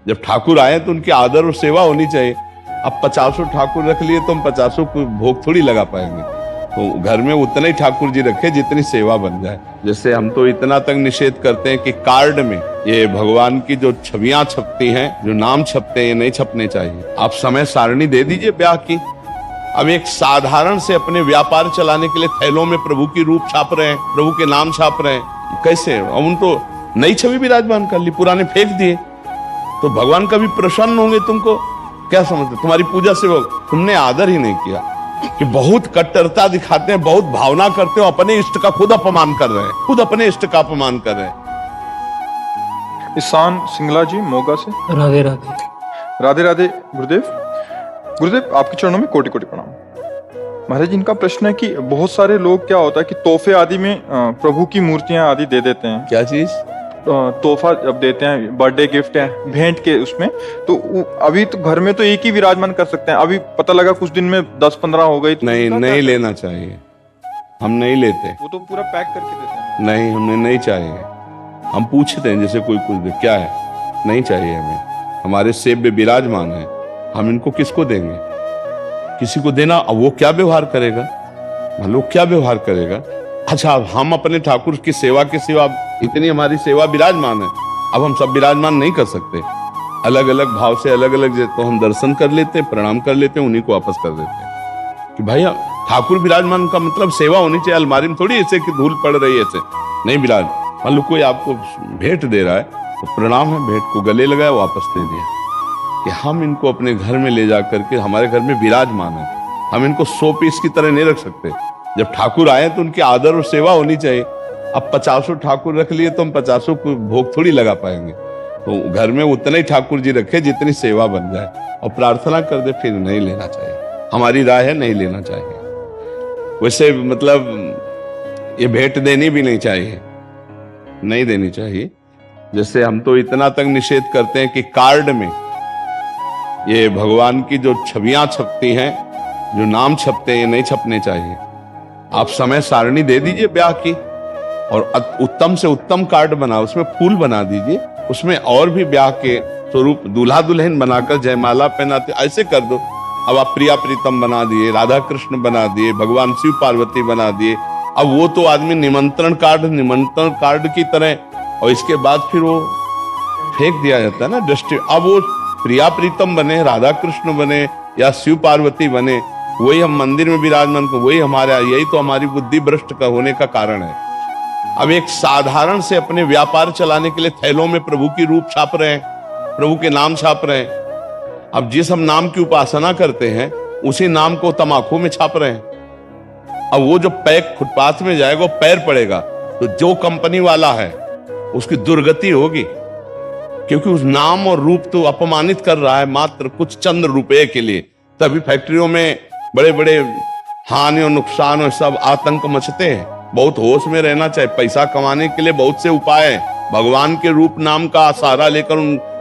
जब ठाकुर आए तो उनकी आदर और सेवा होनी चाहिए। अब 50 ठाकुर रख लिए तो हम 50 को भोग थोड़ी लगा पाएंगे। तो घर में उतने ही ठाकुर जी रखे जितनी सेवा बन जाए। जैसे हम तो इतना तक निषेध करते हैं कि कार्ड में ये भगवान की जो छवियां छपती हैं, जो नाम छपते हैं, ये नहीं छपने चाहिए। आप समय सारणी दे दीजिए ब्याह की। अब एक साधारण से अपने व्यापार चलाने के लिए थैलों में प्रभु की रूप छाप रहे हैं, प्रभु के नाम छाप रहे हैं, कैसे? अब उन तो नई छवि विराजमान कर ली, पुराने फेंक दिए, तो भगवान कभी प्रसन्न होंगे? तुमको क्या समझते? तुम्हारी पूजा से वो तुमने आदर ही नहीं किया कि बहुत कट्टरता दिखाते हैं, बहुत भावना करते हो, अपने इष्ट का खुद अपमान कर रहे हैं, खुद अपने इष्ट का अपमान कर रहे हैं। ईशान सिंगला जी मोगा से। राधे राधे। राधे राधे गुरुदेव। गुरुदेव आपके चरणों में कोटि कोटि प्रणाम। महाराज जी, इनका प्रश्न है कि बहुत सारे लोग क्या होता है कि तोहफे आदि में प्रभु की मूर्तियां आदि दे देते हैं। क्या चीज? तोहफा जब देते हैं, बर्थडे गिफ्ट है, भेंट के उसमें, तो अभी तो घर में तो एक ही विराजमान कर सकते हैं। अभी पता लगा कुछ दिन में 10-15 हो गई तो नहीं लेना चाहिए। हम नहीं लेते, वो तो पूरा पैक करके देते हैं। नहीं, हमने नहीं चाहिए। हम पूछते हैं जैसे कोई कुछ क्या है, नहीं चाहिए हमें। हमारे सेब में विराजमान है, हम इनको किसको देंगे? किसी को देना, अब वो क्या व्यवहार करेगा? लोग क्या व्यवहार करेगा? अच्छा, हम अपने ठाकुर की सेवा इतनी हमारी सेवा विराजमान है, अब हम सब विराजमान नहीं कर सकते। अलग अलग भाव से अलग अलग तो हम दर्शन कर लेते हैं, प्रणाम कर लेते हैं, उन्हीं को वापस कर देते हैं कि भाई ठाकुर विराजमान का मतलब सेवा होनी चाहिए। अलमारी में थोड़ी ऐसे कि धूल पड़ रही है, ऐसे नहीं विराज। मान लो कोई आपको भेंट दे रहा है तो प्रणाम है, भेंट को गले लगाया, वापस दे दिया। कि हम इनको अपने घर में ले जा करके हमारे घर में विराजमान है, हम इनको 100 पीस की तरह नहीं रख सकते। जब ठाकुर आए तो उनकी आदर और सेवा होनी चाहिए। अब 50 ठाकुर रख लिए तो हम 50 को भोग थोड़ी लगा पाएंगे। तो घर में उतने ही ठाकुर जी रखे जितनी सेवा बन जाए, और प्रार्थना कर दे, फिर नहीं लेना चाहिए। हमारी राय है, नहीं लेना चाहिए। वैसे मतलब ये भेंट देनी भी नहीं चाहिए, नहीं देनी चाहिए। जैसे हम तो इतना तक निषेध करते हैं कि कार्ड में ये भगवान की जो छवियां छपती हैं, जो नाम छपते हैं, ये नहीं छपने चाहिए। आप समय सारणी दे दीजिए ब्याह की, और उत्तम से उत्तम कार्ड बना, उसमें फूल बना दीजिए, उसमें और भी ब्याह के स्वरूप दूल्हा दुल्हन बनाकर जयमाला पहनाते, ऐसे कर दो। अब आप प्रिया प्रीतम बना दिए, राधा कृष्ण बना दिए, भगवान शिव पार्वती बना दिए। अब वो तो आदमी निमंत्रण कार्ड की तरह, और इसके बाद फिर वो फेंक दिया जाता है ना दृष्टि। अब वो प्रिया प्रीतम बने, राधा कृष्ण बने या शिव पार्वती बने, वही हम मंदिर में विराजमान को, वही हमारा, यही तो हमारी बुद्धि भ्रष्ट का होने का कारण है। अब एक साधारण से अपने व्यापार चलाने के लिए थैलों में प्रभु की रूप छाप रहे हैं, प्रभु के नाम छाप रहे हैं। अब जिस हम नाम की उपासना करते हैं, उसी नाम को तमाकू में छाप रहे हैं। अब वो जो पैक फुटपाथ में जाएगा, वो पैर पड़ेगा, तो जो कंपनी वाला है उसकी दुर्गति होगी, क्योंकि उस नाम और रूप तो अपमानित कर रहा है मात्र कुछ चंद रुपए के लिए। तभी फैक्ट्रियों में बड़े बड़े हानि और नुकसान और सब आतंक मचते हैं। बहुत होश में रहना चाहिए। पैसा कमाने के लिए बहुत से उपाय हैं। भगवान के रूप नाम का सहारा लेकर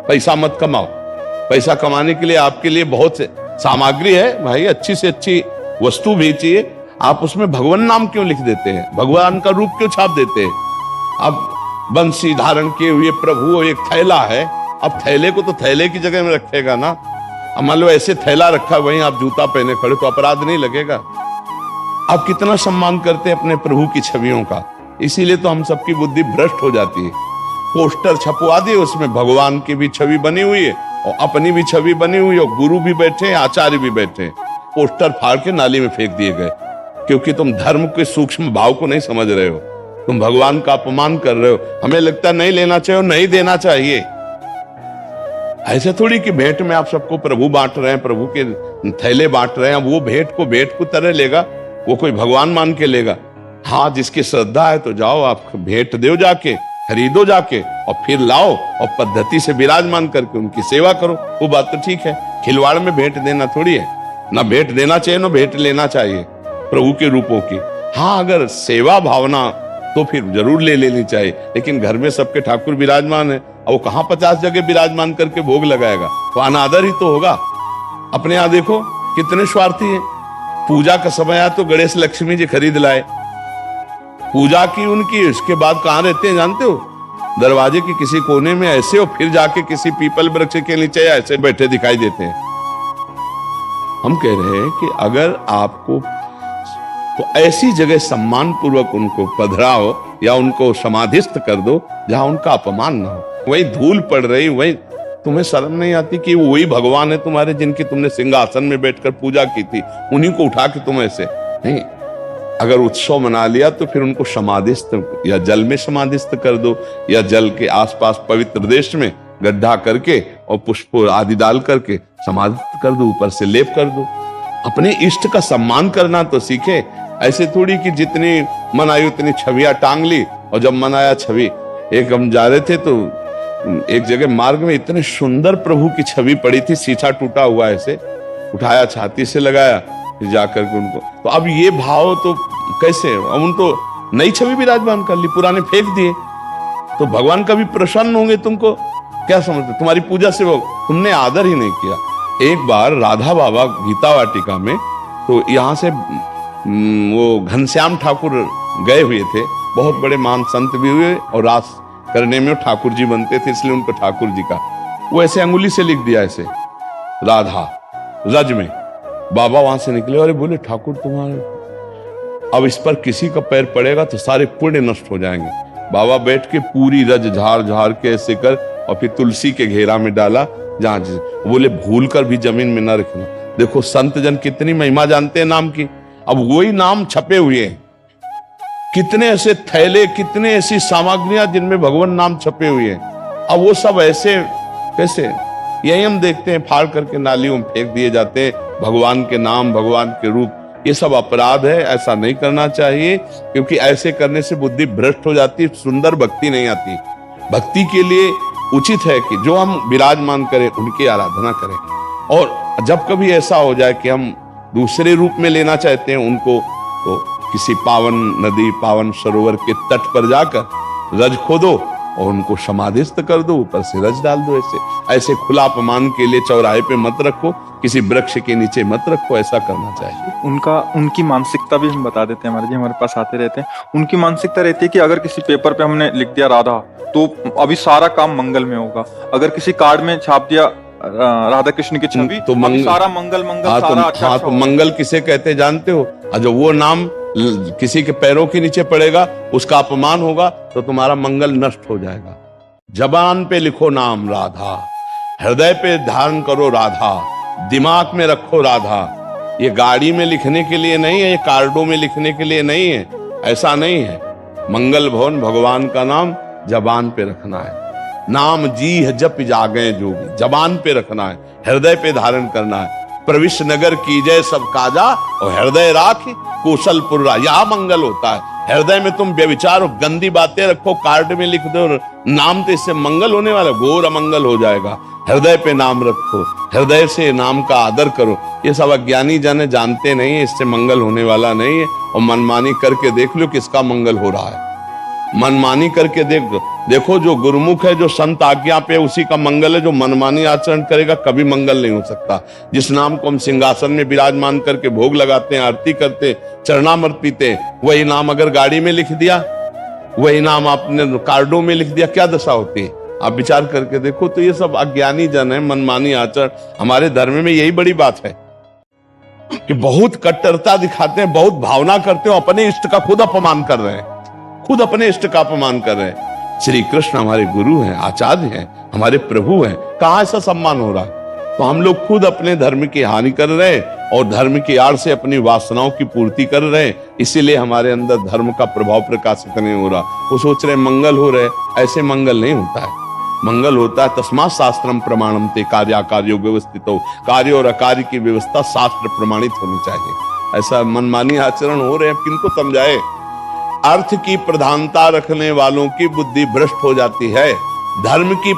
पैसा मत कमाओ। पैसा कमाने के लिए आपके लिए बहुत से सामग्री है भाई, अच्छी से अच्छी वस्तु बेचिए। आप उसमें भगवान नाम क्यों लिख देते हैं? भगवान का रूप क्यों छाप देते हैं? अब बंसी धारण किए हुए प्रभु एक थैला है, अब थैले को तो थैले की जगह में रखेगा ना। अब मान लो ऐसे थैला रखा, वहीं आप जूता पहने खड़े, तो अपराध नहीं लगेगा? आप कितना सम्मान करते हैं अपने प्रभु की छवियों का। इसीलिए तो हम सबकी बुद्धि भ्रष्ट हो जाती है। पोस्टर छपवा दिए, उसमें भगवान की भी छवि बनी हुई है और अपनी भी छवि बनी हुई है, गुरु भी बैठे हैं, आचार्य भी बैठे हैं। पोस्टर फाड़ के नाली में फेंक दिए गए, क्योंकि तुम धर्म के सूक्ष्म भाव को नहीं समझ रहे हो, तुम भगवान का अपमान कर रहे हो। हमें लगता है नहीं लेना चाहिए और नहीं देना चाहिए। ऐसे थोड़ी कि भेंट में आप सबको प्रभु बांट रहे हैं, प्रभु के थैले बांट रहे हैं। वो भेंट को भेंट को तरह लेगा, वो कोई भगवान मान के लेगा? हाँ, जिसकी श्रद्धा है तो जाओ, आप भेंट दो, जाके खरीदो जाके, और फिर लाओ और पद्धति से विराजमान करके उनकी सेवा करो। वो बात तो ठीक है। खिलवाड़ में भेंट देना थोड़ी है। ना भेंट देना चाहिए, ना भेंट लेना चाहिए प्रभु के रूपों की। हाँ, अगर सेवा भावना तो फिर जरूर ले लेनी चाहिए। लेकिन घर में सबके ठाकुर विराजमान है, अब वो कहाँ 50 जगह विराजमान करके भोग लगाएगा? तो अनादर ही तो होगा। अपने यहाँ देखो कितने स्वार्थी हैं। पूजा का समय आया तो गणेश लक्ष्मी जी खरीद लाए, पूजा की उनकी, इसके बाद कहाँ रहते हैं जानते हो? दरवाजे के किसी कोने में ऐसे और फिर जाके किसी पीपल वृक्ष के नीचे ऐसे बैठे दिखाई देते हैं। हम कह रहे हैं कि अगर आपको तो ऐसी जगह सम्मान पूर्वक उनको पधराओ या उनको समाधिस्थ कर दो जहां उनका अपमान ना हो। वही धूल पड़ रही, वही तुम्हें शर्म नहीं आती कि वही भगवान है तुम्हारे जिनकी तुमने सिंहासन में बैठकर पूजा की थी, उन्हीं को उठा के तुम ऐसे नहीं। अगर उत्सव मना लिया तो फिर उनको समाधिस्थ या जल में समाधिस्थ कर दो या जल के आसपास पवित्र देश में गड्ढा करके और पुष्प आदि डाल करके समाधिस्थ कर दो, ऊपर से लेप कर दो। अपने इष्ट का सम्मान करना तो सीखे। ऐसे थोड़ी कि जितनी मन आई उतनी छवियां टांग ली, और जब मन आया छवि। एक हम जा रहे थे तो एक जगह मार्ग में इतने सुंदर प्रभु की छवि पड़ी थी, शीशा टूटा हुआ ऐसे उठाया, छाती से लगाया, फिर जाकर के उनको तो अब ये भाव तो कैसे, अब उन तो नई छवि विराजमान कर ली, पुराने फेंक दिए, तो भगवान कभी प्रसन्न होंगे तुमको? क्या समझते? तुम्हारी पूजा से वो तुमने आदर ही नहीं किया। एक बार राधा बाबा गीता वाटिका में, तो यहाँ से वो घनश्याम ठाकुर गए हुए थे, बहुत बड़े महान संत भी हुए और रास करने में ठाकुर जी बनते थे, इसलिए उनको ठाकुर जी का वो ऐसे अंगुली से लिख दिया ऐसे राधा रज में। बाबा वहां से निकले और बोले ठाकुर तुम्हारे, अब इस पर किसी का पैर पड़ेगा तो सारे पुण्य नष्ट हो जाएंगे। बाबा बैठ के पूरी रज झाड़ झाड़ के ऐसे कर और फिर तुलसी के घेरा में डाला, जहां बोले भूल कर भी जमीन में न रखना। देखो संत जन कितनी महिमा जानते हैं नाम की। अब वही नाम छपे हुए हैं, कितने ऐसे थैले, कितने ऐसी सामग्रियां जिनमें भगवान नाम छपे हुए हैं। अब वो सब ऐसे कैसे, यही हम देखते हैं फाड़ करके नालियों में फेंक दिए जाते हैं भगवान के नाम, भगवान के रूप। ये सब अपराध है, ऐसा नहीं करना चाहिए, क्योंकि ऐसे करने से बुद्धि भ्रष्ट हो जाती, सुंदर भक्ति नहीं आती। भक्ति के लिए उचित है कि जो हम विराजमान करें उनकी आराधना करें। और जब कभी ऐसा हो जाए कि हम दूसरे रूप में लेना चाहते हैं उनको, तो किसी पावन नदी, पावन सरोवर के तट पर जाकर रज खोदो और उनको समाधिस्थ कर दो, ऊपर से रज डाल दो। ऐसे खुला अपमान के लिए चौराहे पे मत रखो, किसी वृक्ष के नीचे मत रखो, ऐसा करना चाहिए। उनकी मानसिकता भी हम बता देते हैं, हमारे जी हमारे पास आते रहते हैं। उनकी मानसिकता रहती है कि अगर किसी पेपर पे हमने लिख दिया राधा, तो अभी सारा काम मंगल में होगा। अगर किसी कार्ड में छाप दिया राधा कृष्ण की छवि, तो सारा मंगल सारा अच्छा तो मंगल किसे कहते जानते हो? जो वो नाम किसी के पैरों के नीचे पड़ेगा, उसका अपमान होगा, तो तुम्हारा मंगल नष्ट हो जाएगा। जबान पे लिखो नाम राधा, हृदय पे धारण करो राधा, दिमाग में रखो राधा। ये गाड़ी में लिखने के लिए नहीं है, ये कार्डों में लिखने के लिए नहीं है, ऐसा नहीं है। मंगल भवन भगवान का नाम जबान पे रखना है। नाम जी है जप जागे जोगी, जबान पे रखना है, हृदय पे धारण करना है। प्रविश नगर की जय सब काजा और हृदय राख कौशलपुर, यह मंगल होता है। हृदय में तुम व्यभिचार और गंदी बातें रखो, कार्ड में लिख दो नाम, तो इससे मंगल होने वाला, घोर अमंगल हो जाएगा। हृदय पे नाम रखो, हृदय से नाम का आदर करो। ये सब अज्ञानी जन जानते नहीं है, इससे मंगल होने वाला नहीं है। और मनमानी करके देख लो किसका मंगल हो रहा है। मनमानी करके देखो, जो गुरुमुख है, जो संत आज्ञा पे, उसी का मंगल है। जो मनमानी आचरण करेगा कभी मंगल नहीं हो सकता। जिस नाम को हम सिंहासन में विराजमान करके भोग लगाते हैं, आरती करते, चरणामृत पीते, वही नाम अगर गाड़ी में लिख दिया, वही नाम आपने कार्डों में लिख दिया, क्या दशा होती है? आप विचार करके देखो। तो ये सब अज्ञानी जन है, मनमानी आचरण। हमारे धर्म में यही बड़ी बात है कि बहुत कट्टरता दिखाते हैं, बहुत भावना करते हो, अपने इष्ट का खुद अपमान कर रहे हैं, खुद अपने इष्ट का अपमान कर रहे हैं। श्री कृष्ण हमारे गुरु हैं, आचार्य हैं, हमारे प्रभु हैं, कहां ऐसा सम्मान हो रहा है? तो हम लोग खुद अपने धर्म की हानि कर रहे हैं और धर्म की आड़ से अपनी वासनाओं की पूर्ति कर रहे हैं। इसीलिए हमारे अंदर धर्म का प्रभाव प्रकाशित नहीं हो रहा। वो सोच रहे मंगल हो रहे, ऐसे मंगल नहीं होता है। मंगल होता है तस्मात् शास्त्रम प्रमाणम ते कार्याकार्यो व्यवस्थितो, कार्य और अकार्य की व्यवस्था शास्त्र प्रमाणित होनी चाहिए। ऐसा मनमानी आचरण हो रहे हैं, किनको समझाए? अर्थ की प्रधानता रखने वालों की बुद्धि भ्रष्ट हो जाती है, धर्म की